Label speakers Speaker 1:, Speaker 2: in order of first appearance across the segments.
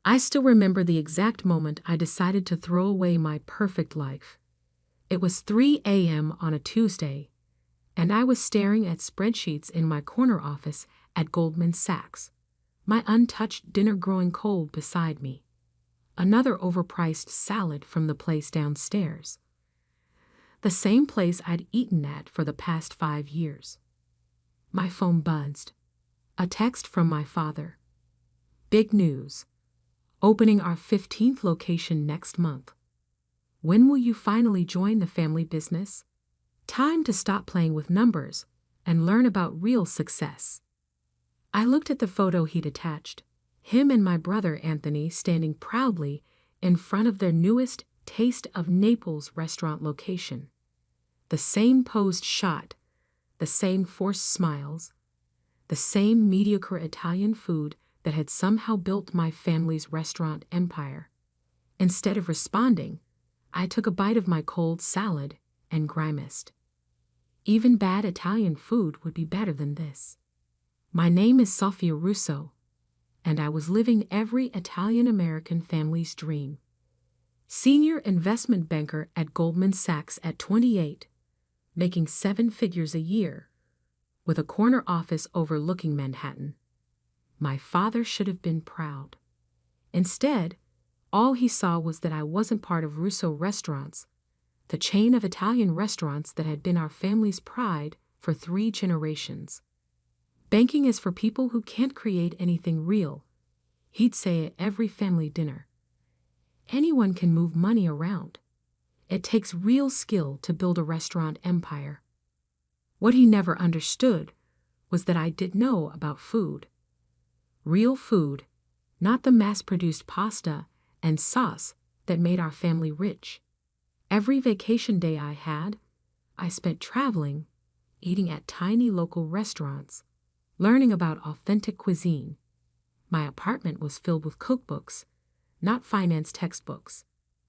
Speaker 1: I still remember the exact moment I decided to throw away my perfect life. It was 3 a.m. on a Tuesday, and I was staring at spreadsheets in my corner office at Goldman Sachs, my untouched dinner growing cold beside me. Another overpriced salad from the place downstairs. The same place I'd eaten at for the past 5 years. My phone buzzed. A text from my father. Big news. Opening our 15th location next month. When will you finally join the family business? Time to stop playing with numbers and learn about real success. I looked at the photo he'd attached, him and my brother Anthony standing proudly in front of their newest Taste of Naples restaurant location. The same posed shot, the same forced smiles, the same mediocre Italian food that had somehow built my family's restaurant empire. Instead of responding, I took a bite of my cold salad and grimaced. Even bad Italian food would be better than this. My name is Sophia Russo, and I was living every Italian-American family's dream. Senior investment banker at Goldman Sachs at 28, making 7 figures a year, with a corner office overlooking Manhattan. My father should have been proud. Instead, all he saw was that I wasn't part of Russo Restaurants, the chain of Italian restaurants that had been our family's pride for 3 generations. Banking is for people who can't create anything real, he'd say at every family dinner. Anyone can move money around. It takes real skill to build a restaurant empire. What he never understood was that I did know about food. Real food, not the mass-produced pasta and sauce that made our family rich. Every vacation day I had, I spent traveling, eating at tiny local restaurants, learning about authentic cuisine. My apartment was filled with cookbooks, not finance textbooks,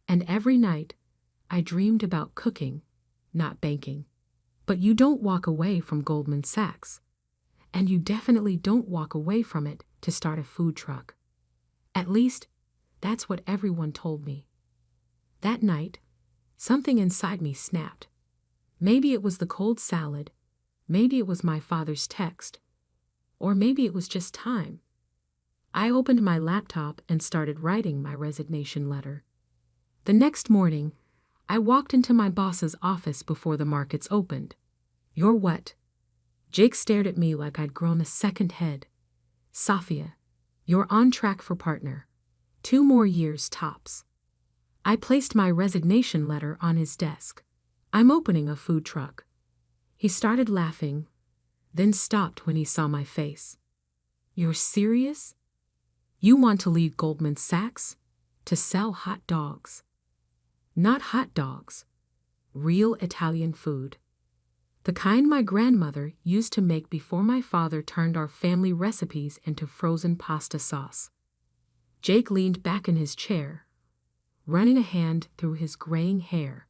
Speaker 1: and every night I dreamed about cooking, not banking. But you don't walk away from Goldman Sachs, and you definitely don't walk away from it to start a food truck. At least, that's what everyone told me. That night, something inside me snapped. Maybe it was the cold salad, maybe it was my father's text, or maybe it was just time. I opened my laptop and started writing my resignation letter. The next morning, I walked into my boss's office before the markets opened. "You're what?" Jake stared at me like I'd grown a second head. "Sophia, you're on track for partner. 2 more years tops." I placed my resignation letter on his desk. "I'm opening a food truck." He started laughing, then stopped when he saw my face. "You're serious? You want to leave Goldman Sachs to sell hot dogs?" Not hot dogs, real Italian food. The kind my grandmother used to make before my father turned our family recipes into frozen pasta sauce. Jake leaned back in his chair, running a hand through his graying hair.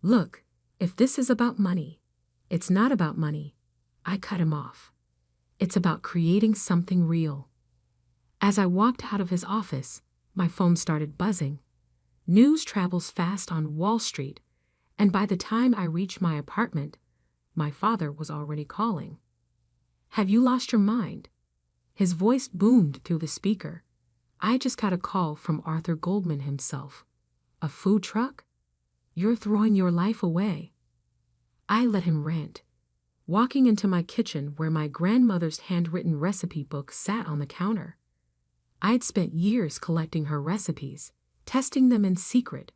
Speaker 1: "Look, if this is about money, it's not about money." I cut him off. "It's about creating something real." As I walked out of his office, my phone started buzzing. News travels fast on Wall Street, and by the time I reached my apartment, my father was already calling. "Have you lost your mind?" His voice boomed through the speaker. "I just got a call from Arthur Goldman himself. A food truck? You're throwing your life away." I let him rant, walking into my kitchen where my grandmother's handwritten recipe book sat on the counter. I'd spent years collecting her recipes, testing them in secret,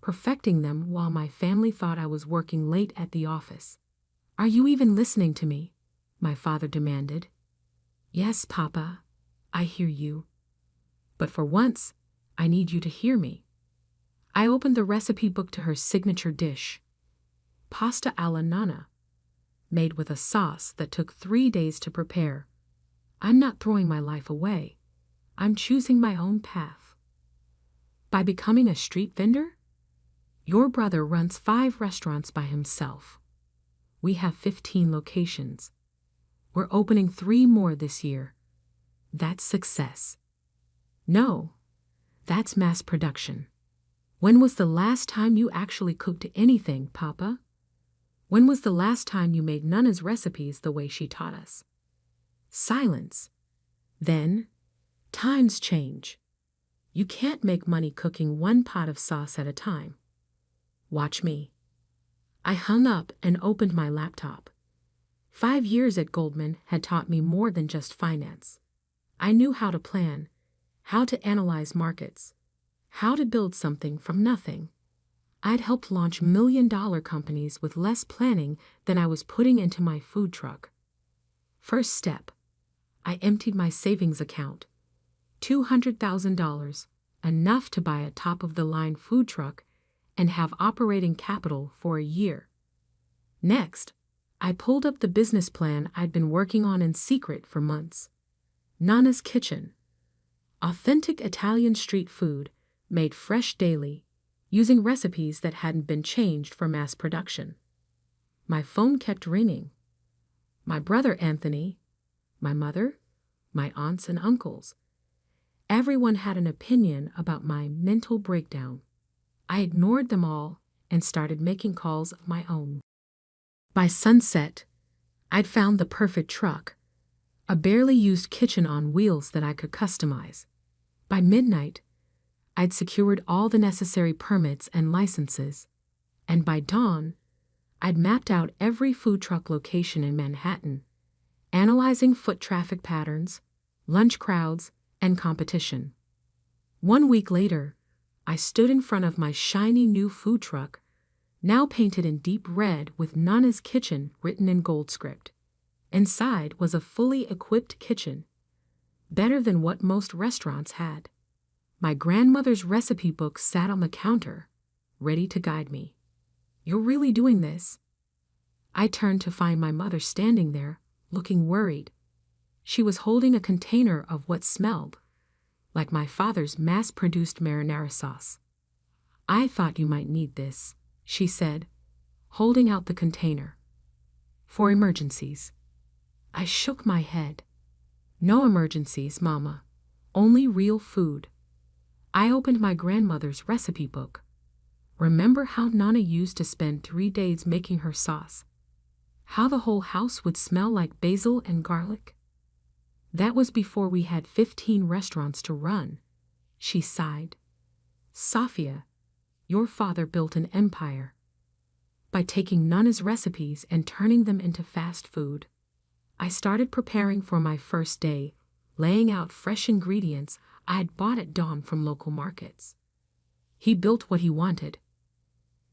Speaker 1: perfecting them while my family thought I was working late at the office. "Are you even listening to me?" my father demanded. "Yes, Papa, I hear you. But for once, I need you to hear me." I opened the recipe book to her signature dish, pasta alla nonna, made with a sauce that took 3 days to prepare. I'm not throwing my life away. I'm choosing my own path. By becoming a street vendor? Your brother runs 5 restaurants by himself. We have 15 locations. We're opening 3 more this year. That's success. No, That's mass production. When was the last time you actually cooked anything, Papa? When was the last time you made Nana's recipes the way she taught us? Silence. Then, times change. You can't make money cooking one pot of sauce at a time. Watch me. I hung up and opened my laptop. 5 years at Goldman had taught me more than just finance. I knew how to plan, how to analyze markets, how to build something from nothing. I'd helped launch million-dollar companies with less planning than I was putting into my food truck. First step, I emptied my savings account. $200,000, enough to buy a top-of-the-line food truck and have operating capital for a year. Next, I pulled up the business plan I'd been working on in secret for months. Nana's Kitchen. Authentic Italian street food, made fresh daily, using recipes that hadn't been changed for mass production. My phone kept ringing. My brother Anthony, my mother, my aunts and uncles. Everyone had an opinion about my mental breakdown. I ignored them all and started making calls of my own. By sunset, I'd found the perfect truck, a barely used kitchen on wheels that I could customize. By midnight, I'd secured all the necessary permits and licenses, and by dawn, I'd mapped out every food truck location in Manhattan, analyzing foot traffic patterns, lunch crowds, and competition. 1 week later, I stood in front of my shiny new food truck, now painted in deep red with Nana's Kitchen written in gold script. Inside was a fully equipped kitchen, better than what most restaurants had. My grandmother's recipe book sat on the counter, ready to guide me. "You're really doing this?" I turned to find my mother standing there, looking worried. She was holding a container of what smelled like my father's mass-produced marinara sauce. "I thought you might need this," she said, holding out the container. "For emergencies." I shook my head. "No emergencies, Mama. Only real food." I opened my grandmother's recipe book. Remember how Nana used to spend 3 days making her sauce? How the whole house would smell like basil and garlic? That was before we had 15 restaurants to run. She sighed. "Safia, your father built an empire by taking Nana's recipes and turning them into fast food." I started preparing for my first day, laying out fresh ingredients I had bought at dawn from local markets. He built what he wanted.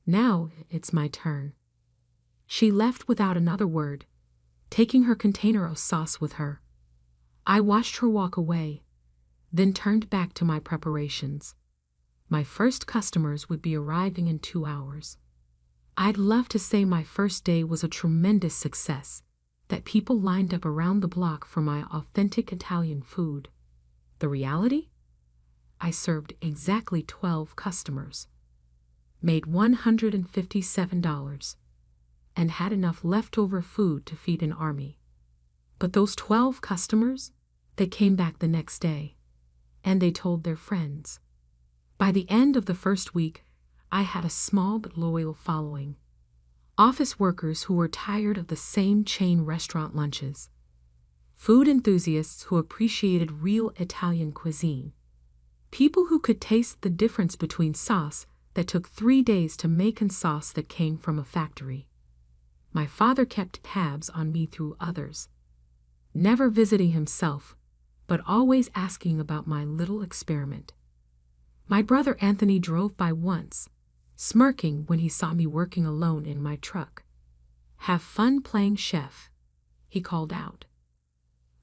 Speaker 1: Now it's my turn. She left without another word, taking her container of sauce with her. I watched her walk away, then turned back to my preparations. My first customers would be arriving in 2 hours. I'd love to say my first day was a tremendous success, that people lined up around the block for my authentic Italian food. The reality? I served exactly 12 customers, made $157, and had enough leftover food to feed an army. But those 12 customers, they came back the next day, and they told their friends. By the end of the first week, I had a small but loyal following. Office workers who were tired of the same chain restaurant lunches. Food enthusiasts who appreciated real Italian cuisine. People who could taste the difference between sauce that took 3 days to make and sauce that came from a factory. My father kept tabs on me through others, never visiting himself, but always asking about my little experiment. My brother Anthony drove by once, smirking when he saw me working alone in my truck. "Have fun playing chef," he called out.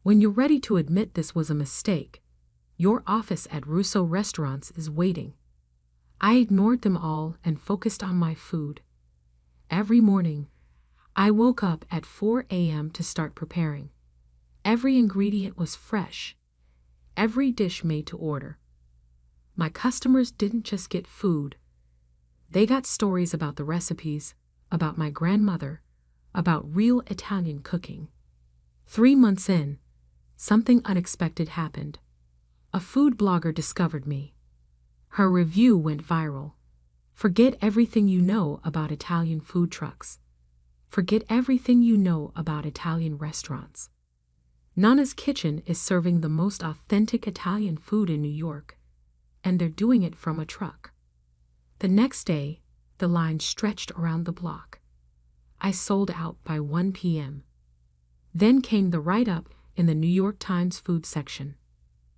Speaker 1: "When you're ready to admit this was a mistake, your office at Russo Restaurants is waiting." I ignored them all and focused on my food. Every morning, I woke up at 4 a.m. to start preparing. Every ingredient was fresh, every dish made to order. My customers didn't just get food. They got stories about the recipes, about my grandmother, about real Italian cooking. 3 months in, something unexpected happened. A food blogger discovered me. Her review went viral. Forget everything you know about Italian food trucks. Forget everything you know about Italian restaurants. Nana's Kitchen is serving the most authentic Italian food in New York, and they're doing it from a truck. The next day, the line stretched around the block. I sold out by 1 p.m. Then came the write-up in the New York Times food section.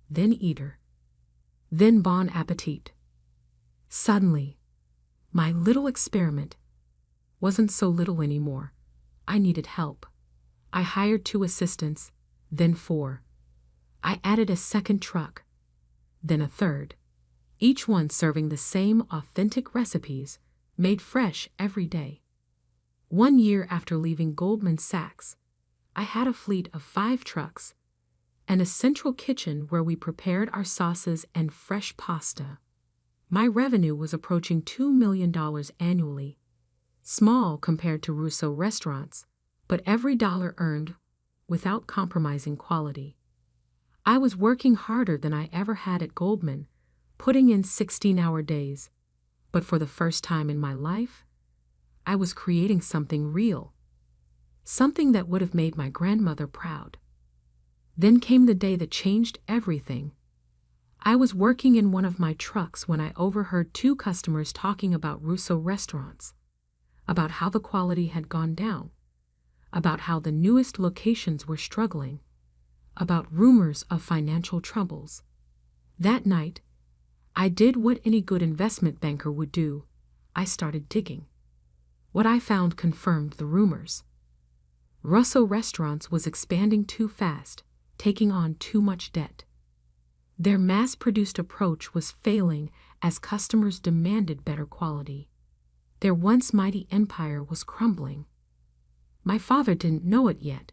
Speaker 1: Then Eater. Then Bon Appetit. Suddenly, my little experiment wasn't so little anymore. I needed help. I hired 2 assistants, then 4. I added a second truck, then a third, each one serving the same authentic recipes, made fresh every day. 1 year after leaving Goldman Sachs, I had a fleet of 5 trucks and a central kitchen where we prepared our sauces and fresh pasta. My revenue was approaching $2 million annually, small compared to Russo restaurants, but every dollar earned without compromising quality. I was working harder than I ever had at Goldman, putting in 16-hour days, but for the first time in my life, I was creating something real, something that would have made my grandmother proud. Then came the day that changed everything. I was working in one of my trucks when I overheard 2 customers talking about Russo restaurants, about how the quality had gone down, about how the newest locations were struggling, about rumors of financial troubles. That night, I did what any good investment banker would do. I started digging. What I found confirmed the rumors. Russo Restaurants was expanding too fast, taking on too much debt. Their mass-produced approach was failing as customers demanded better quality. Their once mighty empire was crumbling. My father didn't know it yet,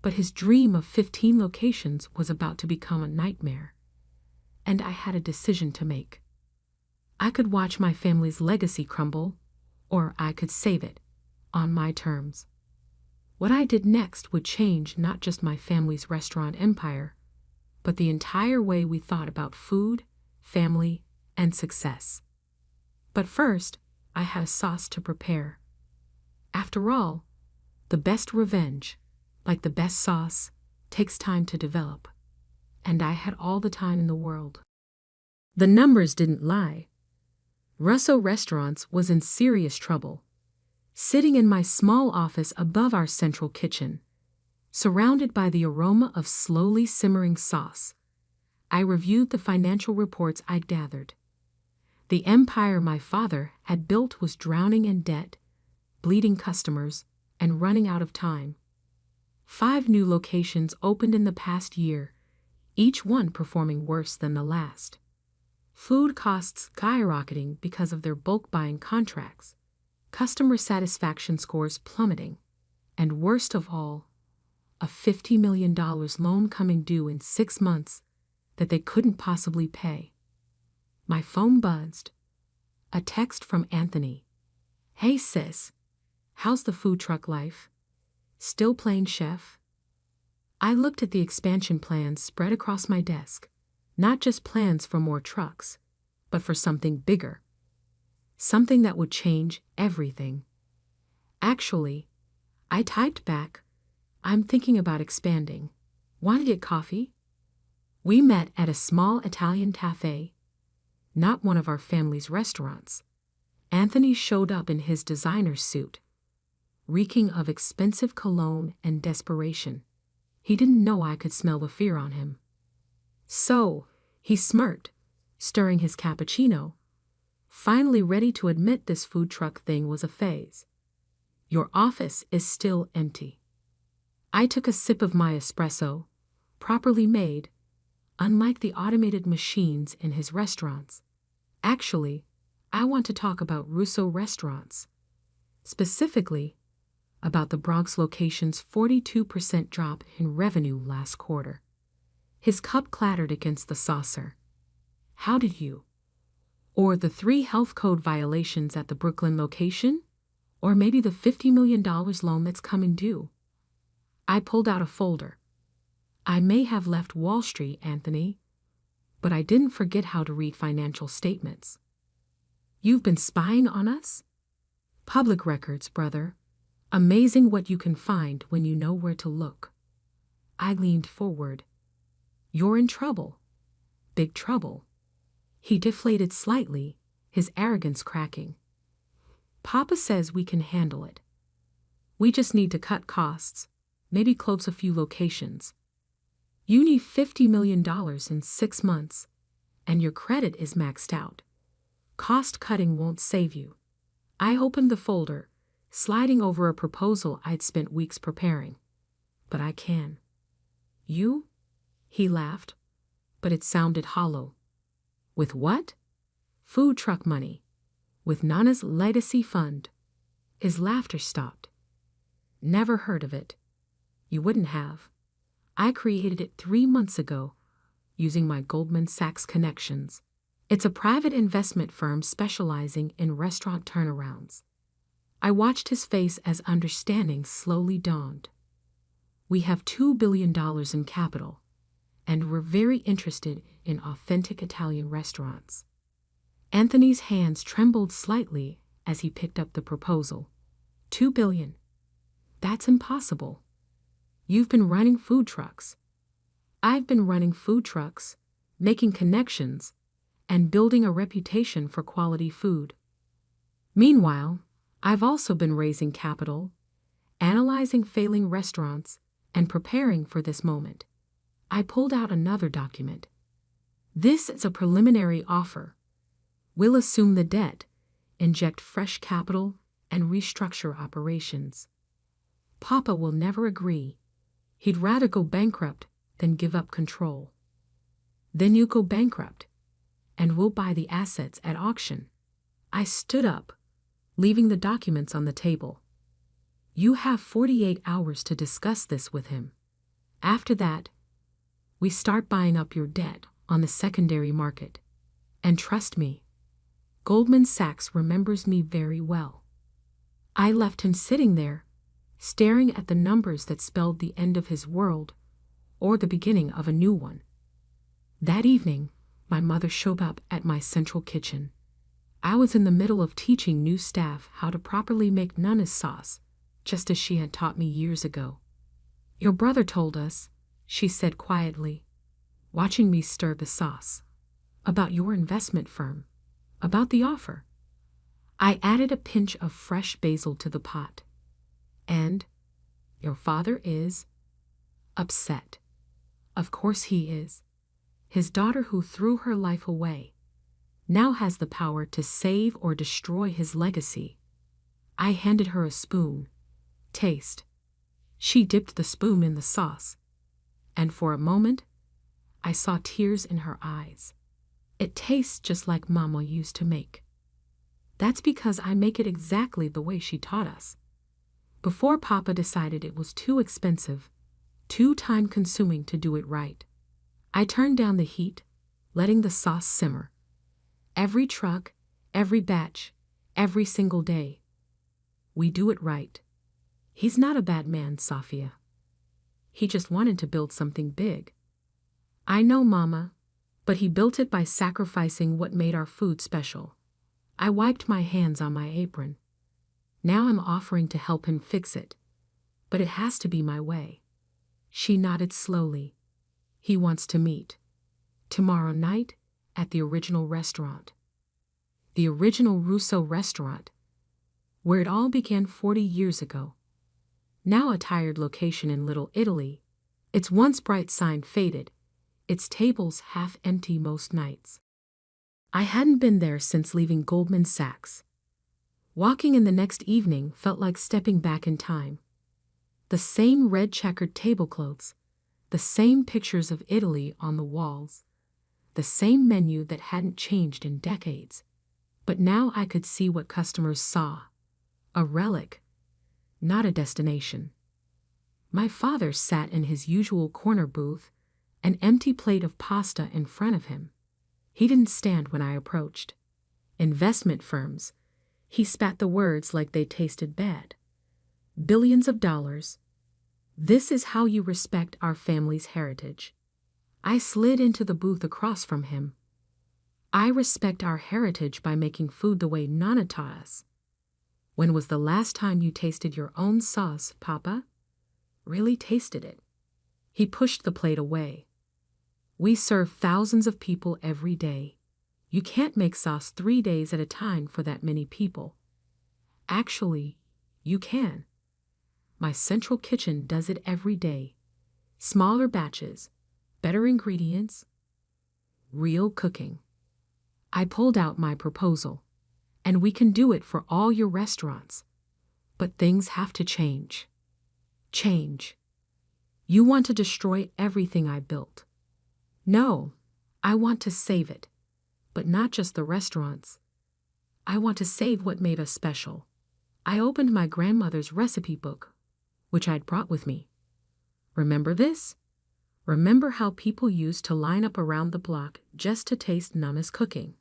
Speaker 1: but his dream of 15 locations was about to become a nightmare. And I had a decision to make. I could watch my family's legacy crumble, or I could save it, on my terms. What I did next would change not just my family's restaurant empire, but the entire way we thought about food, family, and success. But first, I had a sauce to prepare. After all, the best revenge, like the best sauce, takes time to develop. And I had all the time in the world. The numbers didn't lie. Russo Restaurants was in serious trouble. Sitting in my small office above our central kitchen, surrounded by the aroma of slowly simmering sauce, I reviewed the financial reports I'd gathered. The empire my father had built was drowning in debt, bleeding customers, and running out of time. 5 new locations opened in the past year, each one performing worse than the last. Food costs skyrocketing because of their bulk buying contracts, customer satisfaction scores plummeting, and worst of all, a $50 million loan coming due in 6 months that they couldn't possibly pay. My phone buzzed. A text from Anthony. "Hey sis, how's the food truck life? Still playing chef?" I looked at the expansion plans spread across my desk, not just plans for more trucks, but for something bigger. Something that would change everything. Actually, I typed back, "I'm thinking about expanding. Want to get coffee?" We met at a small Italian cafe, not one of our family's restaurants. Anthony showed up in his designer suit, reeking of expensive cologne and desperation. He didn't know I could smell the fear on him. So, he smirked, stirring his cappuccino, finally ready to admit this food truck thing was a phase. "Your office is still empty." I took a sip of my espresso, properly made, unlike the automated machines in his restaurants. Actually, I want to talk about Russo Restaurants. Specifically, about the Bronx location's 42% drop in revenue last quarter. His cup clattered against the saucer. "How did you?" Or the 3 health code violations at the Brooklyn location? Or maybe the $50 million loan that's coming due? I pulled out a folder. "I may have left Wall Street, Anthony, but I didn't forget how to read financial statements. You've been spying on us? Public records, brother. Amazing what you can find when you know where to look. I leaned forward. You're in trouble. Big trouble. He deflated slightly, his arrogance cracking. Papa says we can handle it. We just need to cut costs, maybe close a few locations. You need $50 million in 6 months, and your credit is maxed out. Cost cutting won't save you. I opened the folder, sliding over a proposal I'd spent weeks preparing. But I can. You? He laughed, but it sounded hollow. With what? Food truck money. With Nana's legacy fund. His laughter stopped. Never heard of it. You wouldn't have. I created it 3 months ago, using my Goldman Sachs connections. It's a private investment firm specializing in restaurant turnarounds. I watched his face as understanding slowly dawned. We have $2 billion in capital, and we're very interested in authentic Italian restaurants. Anthony's hands trembled slightly as he picked up the proposal. $2 billion. That's impossible. You've been running food trucks. I've been running food trucks, making connections, and building a reputation for quality food. Meanwhile, I've also been raising capital, analyzing failing restaurants, and preparing for this moment. I pulled out another document. This is a preliminary offer. We'll assume the debt, inject fresh capital, and restructure operations. Papa will never agree. He'd rather go bankrupt than give up control. Then you go bankrupt, and we'll buy the assets at auction. I stood up, leaving the documents on the table. You have 48 hours to discuss this with him. After that, we start buying up your debt on the secondary market. And trust me, Goldman Sachs remembers me very well. I left him sitting there, staring at the numbers that spelled the end of his world or the beginning of a new one. That evening, my mother showed up at my central kitchen. I was in the middle of teaching new staff how to properly make Nana's sauce, just as she had taught me years ago. Your brother told us, she said quietly, watching me stir the sauce, about your investment firm, about the offer. I added a pinch of fresh basil to the pot. And your father is upset. Of course he is. His daughter who threw her life away now has the power to save or destroy his legacy. I handed her a spoon. Taste. She dipped the spoon in the sauce, and for a moment, I saw tears in her eyes. It tastes just like Mama used to make. That's because I make it exactly the way she taught us. Before Papa decided it was too expensive, too time-consuming to do it right, I turned down the heat, letting the sauce simmer. Every truck, every batch, every single day. We do it right. He's not a bad man, Sofia. He just wanted to build something big. I know, Mama, but he built it by sacrificing what made our food special. I wiped my hands on my apron. Now I'm offering to help him fix it, but it has to be my way. She nodded slowly. He wants to meet. Tomorrow night at the original restaurant. The original Russo restaurant, where it all began 40 years ago. Now a tired location in Little Italy, its once bright sign faded, its tables half empty most nights. I hadn't been there since leaving Goldman Sachs. Walking in the next evening felt like stepping back in time. The same red checkered tablecloths, the same pictures of Italy on the walls, the same menu that hadn't changed in decades. But now I could see what customers saw. A relic, not a destination. My father sat in his usual corner booth, an empty plate of pasta in front of him. He didn't stand when I approached. Investment firms. He spat the words like they tasted bad. Billions of dollars. This is how you respect our family's heritage. I slid into the booth across from him. I respect our heritage by making food the way Nana taught us. When was the last time you tasted your own sauce, Papa? Really tasted it? He pushed the plate away. We serve thousands of people every day. You can't make sauce 3 days at a time for that many people. Actually, you can. My central kitchen does it every day. Smaller batches, better ingredients, real cooking. I pulled out my proposal, and we can do it for all your restaurants. But things have to change. Change. You want to destroy everything I built. No, I want to save it. But not just the restaurants. I want to save what made us special. I opened my grandmother's recipe book, which I'd brought with me. Remember this? Remember how people used to line up around the block just to taste Nana's cooking?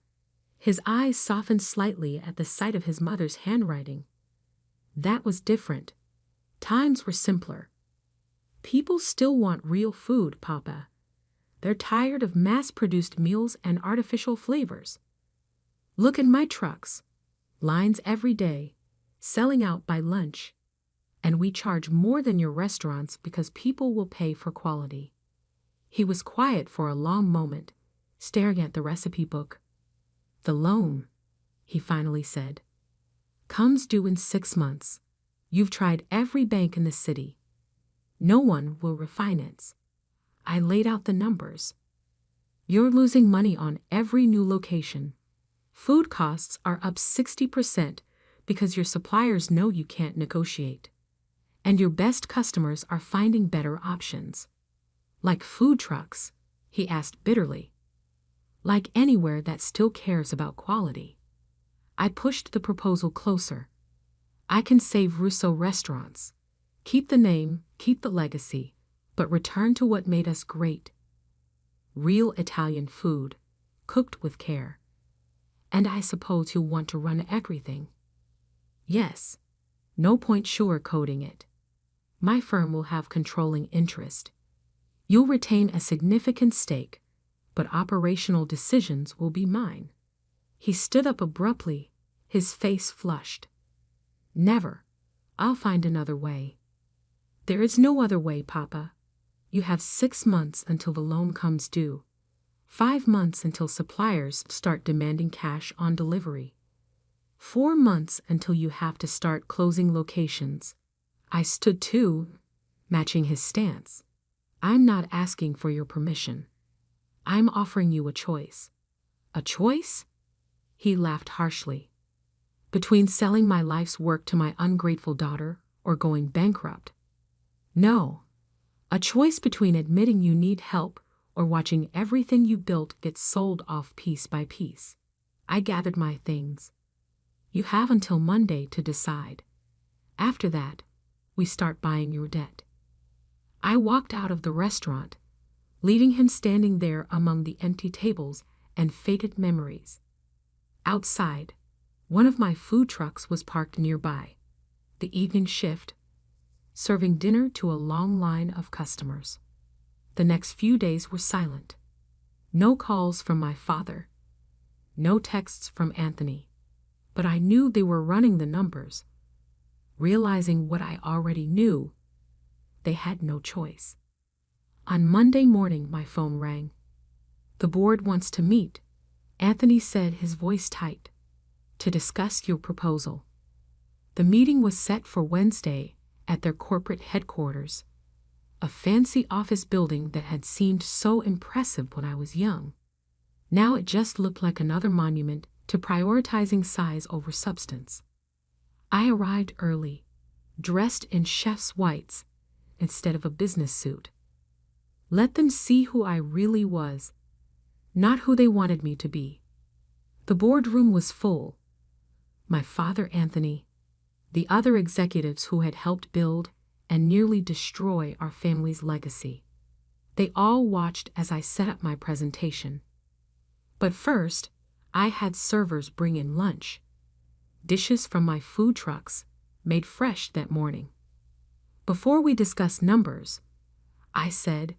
Speaker 1: His eyes softened slightly at the sight of his mother's handwriting. That was different. Times were simpler. People still want real food, Papa. They're tired of mass-produced meals and artificial flavors. Look at my trucks. Lines every day, selling out by lunch. And we charge more than your restaurants because people will pay for quality. He was quiet for a long moment, staring at the recipe book. The loan, he finally said, comes due in 6 months. You've tried every bank in the city. No one will refinance. I laid out the numbers. You're losing money on every new location. Food costs are up 60% because your suppliers know you can't negotiate. And your best customers are finding better options. Like food trucks, he asked bitterly. Like anywhere that still cares about quality. I pushed the proposal closer. I can save Russo restaurants. Keep the name, keep the legacy, but return to what made us great. Real Italian food, cooked with care. And I suppose you'll want to run everything. Yes. No point sugarcoating it. My firm will have controlling interest. You'll retain a significant stake, but operational decisions will be mine. He stood up abruptly, his face flushed. Never. I'll find another way. There is no other way, Papa. You have 6 months until the loan comes due. 5 months until suppliers start demanding cash on delivery. 4 months until you have to start closing locations. I stood too, matching his stance. I'm not asking for your permission. I'm offering you a choice. A choice? He laughed harshly. Between selling my life's work to my ungrateful daughter or going bankrupt. No. A choice between admitting you need help or watching everything you built get sold off piece by piece. I gathered my things. You have until Monday to decide. After that, we start buying your debt. I walked out of the restaurant, leaving him standing there among the empty tables and faded memories. Outside, one of my food trucks was parked nearby, the evening shift, serving dinner to a long line of customers. The next few days were silent. No calls from my father. No texts from Anthony. But I knew they were running the numbers. Realizing what I already knew, they had no choice. On Monday morning, my phone rang. The board wants to meet, Anthony said, his voice tight, to discuss your proposal. The meeting was set for Wednesday at their corporate headquarters, a fancy office building that had seemed so impressive when I was young. Now it just looked like another monument to prioritizing size over substance. I arrived early, dressed in chef's whites instead of a business suit. Let them see who I really was, not who they wanted me to be. The boardroom was full. My father, Anthony, the other executives who had helped build and nearly destroy our family's legacy. They all watched as I set up my presentation. But first, I had servers bring in lunch, dishes from my food trucks, made fresh that morning. Before we discussed numbers, I said,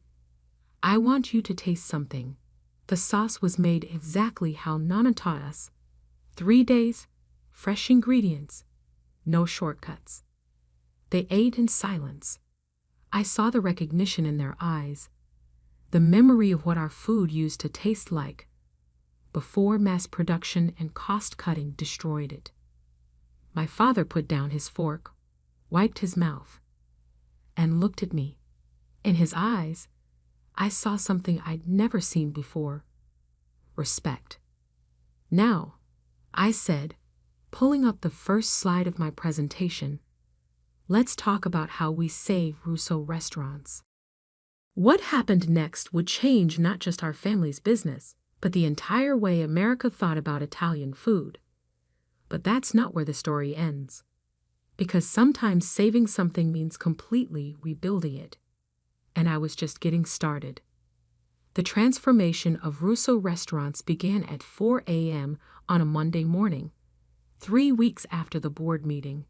Speaker 1: I want you to taste something. The sauce was made exactly how Nana taught us. 3 days, fresh ingredients, no shortcuts. They ate in silence. I saw the recognition in their eyes, the memory of what our food used to taste like before mass production and cost-cutting destroyed it. My father put down his fork, wiped his mouth, and looked at me. In his eyes, I saw something I'd never seen before: respect. "Now," I said, pulling up the first slide of my presentation, "let's talk about how we save Russo restaurants." What happened next would change not just our family's business, but the entire way America thought about Italian food. But that's not where the story ends. Because sometimes saving something means completely rebuilding it. And I was just getting started. The transformation of Russo restaurants began at 4 a.m. on a Monday morning, 3 weeks after the board meeting.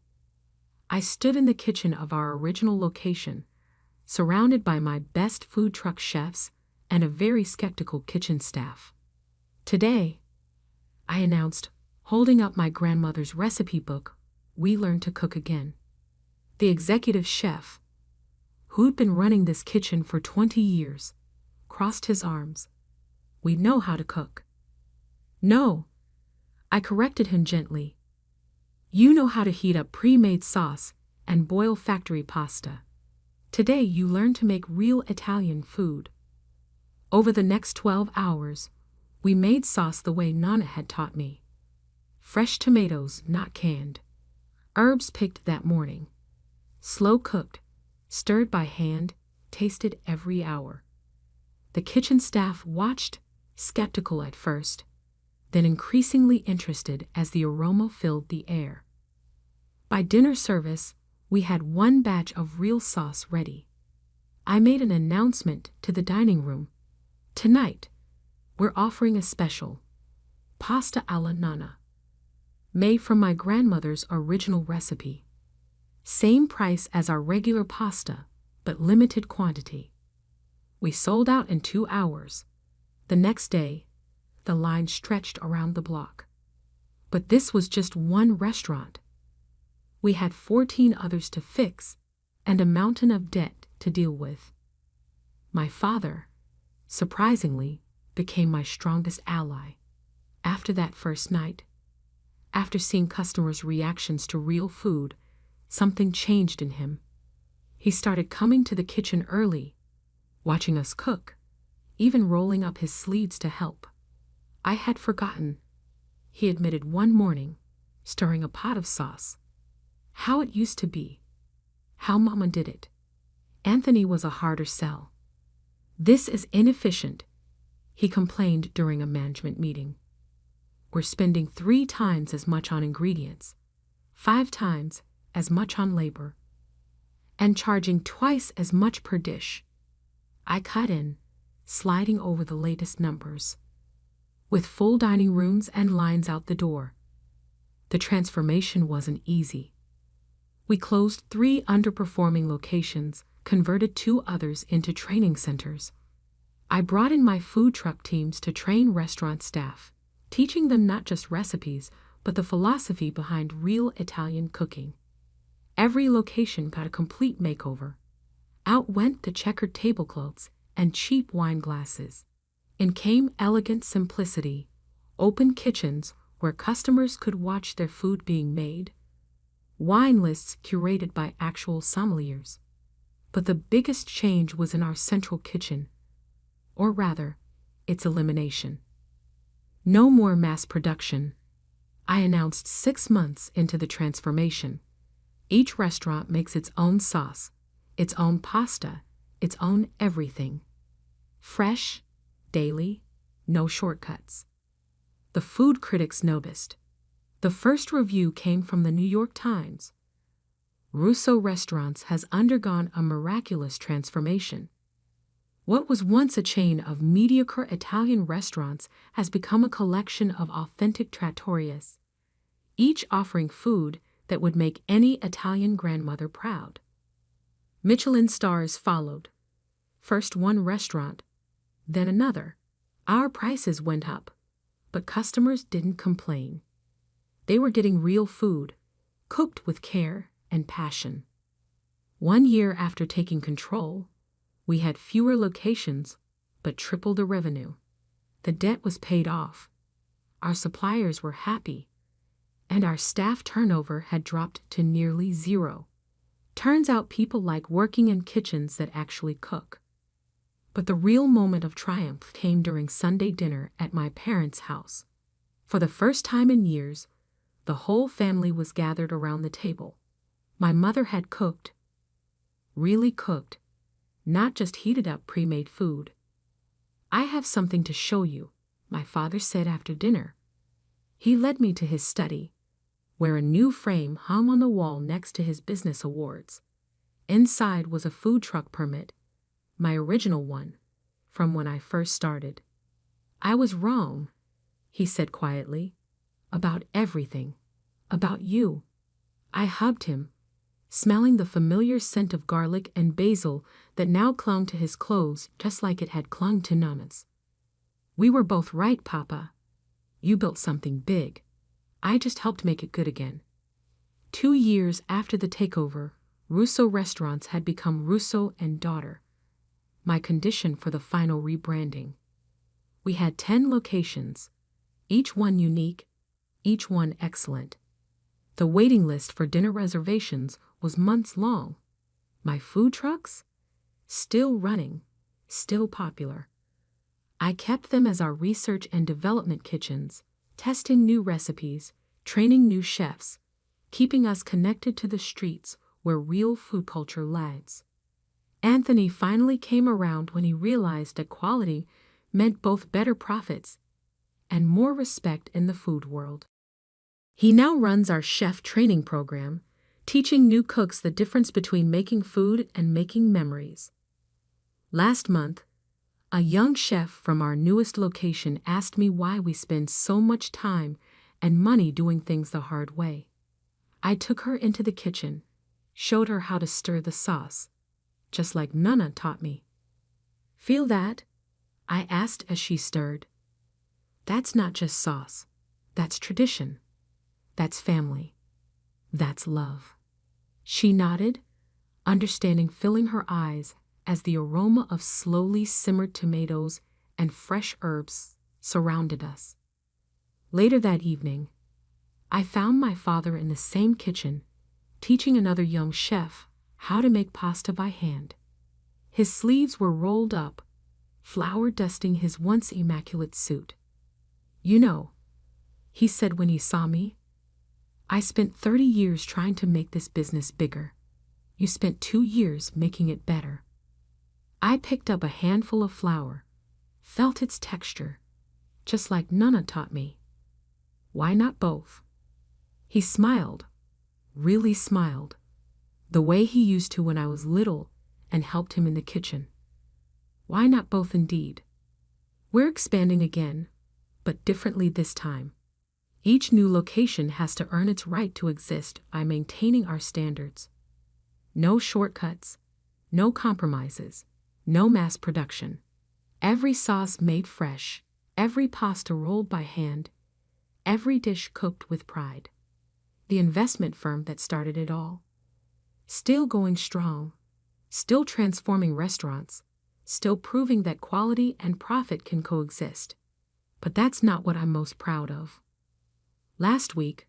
Speaker 1: I stood in the kitchen of our original location, surrounded by my best food truck chefs and a very skeptical kitchen staff. "Today," I announced, holding up my grandmother's recipe book, "we learned to cook again." The executive chef, who'd been running this kitchen for 20 years, crossed his arms. "We know how to cook." "No," I corrected him gently. "You know how to heat up pre-made sauce and boil factory pasta. Today you learn to make real Italian food." Over the next 12 hours, we made sauce the way Nana had taught me. Fresh tomatoes, not canned. Herbs picked that morning. Slow cooked, stirred by hand, tasted every hour. The kitchen staff watched, skeptical at first, then increasingly interested as the aroma filled the air. By dinner service, we had 1 batch of real sauce ready. I made an announcement to the dining room. "Tonight, we're offering a special, pasta alla nonna, made from my grandmother's original recipe. Same price as our regular pasta, but limited quantity." We sold out in 2 hours. The next day, the line stretched around the block. But this was just one restaurant. We had 14 others to fix and a mountain of debt to deal with. My father, surprisingly, became my strongest ally. After that first night, after seeing customers' reactions to real food, something changed in him. He started coming to the kitchen early, watching us cook, even rolling up his sleeves to help. "I had forgotten," he admitted one morning, stirring a pot of sauce, "how it used to be, how Mama did it." Anthony was a harder sell. "This is inefficient," he complained during a management meeting. "We're spending 3 times as much on ingredients, 5 times as much on labor, and charging twice as much per dish." I cut in, sliding over the latest numbers. With full dining rooms and lines out the door, the transformation wasn't easy. We closed 3 underperforming locations, converted 2 others into training centers. I brought in my food truck teams to train restaurant staff, teaching them not just recipes, but the philosophy behind real Italian cooking. Every location got a complete makeover. Out went the checkered tablecloths and cheap wine glasses. In came elegant simplicity, open kitchens where customers could watch their food being made, wine lists curated by actual sommeliers. But the biggest change was in our central kitchen, or rather, its elimination. No more mass production, I announced 6 months into the transformation. Each restaurant makes its own sauce, its own pasta, its own everything. Fresh, daily, no shortcuts. The food critics noticed. The first review came from the New York Times. "Russo Restaurants has undergone a miraculous transformation. What was once a chain of mediocre Italian restaurants has become a collection of authentic trattorias, each offering food that would make any Italian grandmother proud." Michelin stars followed. First one restaurant, then another. Our prices went up, but customers didn't complain. They were getting real food, cooked with care and passion. 1 year after taking control, we had fewer locations, but triple the revenue. The debt was paid off. Our suppliers were happy, and our staff turnover had dropped to nearly zero. Turns out people like working in kitchens that actually cook. But the real moment of triumph came during Sunday dinner at my parents' house. For the first time in years, the whole family was gathered around the table. My mother had cooked, really cooked, not just heated up pre-made food. "I have something to show you," my father said after dinner. He led me to his study, where a new frame hung on the wall next to his business awards. Inside was a food truck permit, my original one, from when I first started. "I was wrong," he said quietly, "about everything, about you." I hugged him, smelling the familiar scent of garlic and basil that now clung to his clothes just like it had clung to Nana's. "We were both right, Papa. You built something big. I just helped make it good again." 2 years after the takeover, Russo Restaurants had become Russo and Daughter, my condition for the final rebranding. We had 10 locations, each one unique, each one excellent. The waiting list for dinner reservations was months long. My food trucks? Still running, still popular. I kept them as our research and development kitchens, testing new recipes, training new chefs, keeping us connected to the streets where real food culture lags. Anthony finally came around when he realized that quality meant both better profits and more respect in the food world. He now runs our chef training program, teaching new cooks the difference between making food and making memories. Last month, a young chef from our newest location asked me why we spend so much time and money doing things the hard way. I took her into the kitchen, showed her how to stir the sauce, just like Nana taught me. "Feel that?" I asked as she stirred. "That's not just sauce. That's tradition. That's family. That's love." She nodded, understanding, filling her eyes as the aroma of slowly simmered tomatoes and fresh herbs surrounded us. Later that evening, I found my father in the same kitchen, teaching another young chef how to make pasta by hand. His sleeves were rolled up, flour dusting his once immaculate suit. "You know," he said when he saw me, "I spent 30 years trying to make this business bigger. You spent 2 years making it better." I picked up a handful of flour, felt its texture, just like Nana taught me. "Why not both?" He smiled, really smiled, the way he used to when I was little and helped him in the kitchen. Why not both indeed? We're expanding again, but differently this time. Each new location has to earn its right to exist by maintaining our standards. No shortcuts, no compromises, no mass production. Every sauce made fresh, every pasta rolled by hand, every dish cooked with pride. The investment firm that started it all, still going strong, still transforming restaurants, still proving that quality and profit can coexist. But that's not what I'm most proud of. Last week,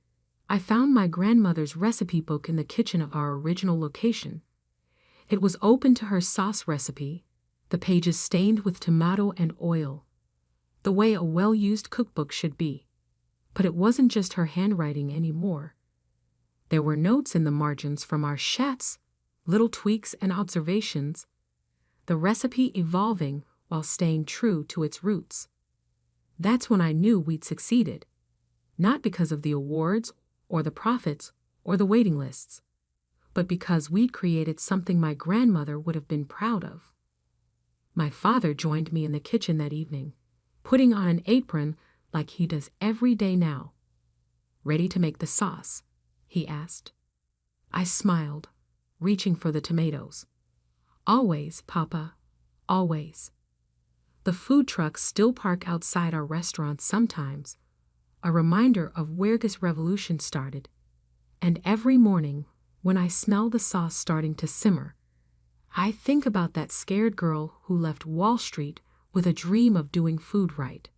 Speaker 1: I found my grandmother's recipe book in the kitchen of our original location. It was open to her sauce recipe, the pages stained with tomato and oil, the way a well-used cookbook should be. But it wasn't just her handwriting anymore. There were notes in the margins from our chefs, little tweaks and observations, the recipe evolving while staying true to its roots. That's when I knew we'd succeeded, not because of the awards or the profits or the waiting lists, but because we'd created something my grandmother would have been proud of. My father joined me in the kitchen that evening, putting on an apron like he does every day now. "Ready to make the sauce?" he asked. I smiled, reaching for the tomatoes. "Always, Papa, always." The food trucks still park outside our restaurants sometimes, a reminder of where this revolution started. And every morning, when I smell the sauce starting to simmer, I think about that scared girl who left Wall Street with a dream of doing food right.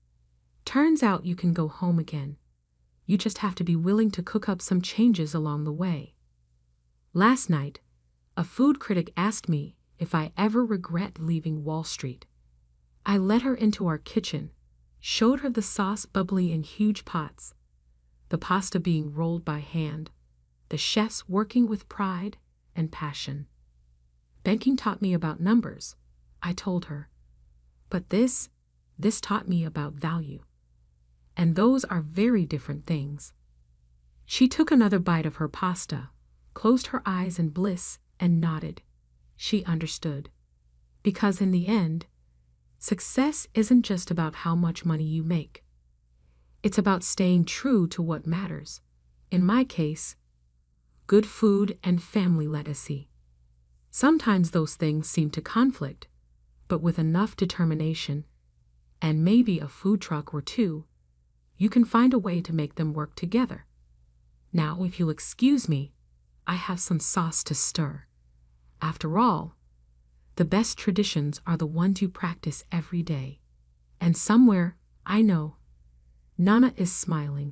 Speaker 1: Turns out you can go home again. You just have to be willing to cook up some changes along the way. Last night, a food critic asked me if I ever regret leaving Wall Street. I led her into our kitchen, showed her the sauce bubbling in huge pots, the pasta being rolled by hand, the chefs working with pride and passion. Banking taught me about numbers, I told her. But this taught me about value. And those are very different things. She took another bite of her pasta, closed her eyes in bliss, and nodded. She understood. Because in the end, success isn't just about how much money you make. It's about staying true to what matters. In my case, good food and family legacy. Sometimes those things seem to conflict, but with enough determination, and maybe a food truck or two, you can find a way to make them work together. Now, if you'll excuse me, I have some sauce to stir. After all, the best traditions are the ones you practice every day. And somewhere, I know, Nana is smiling.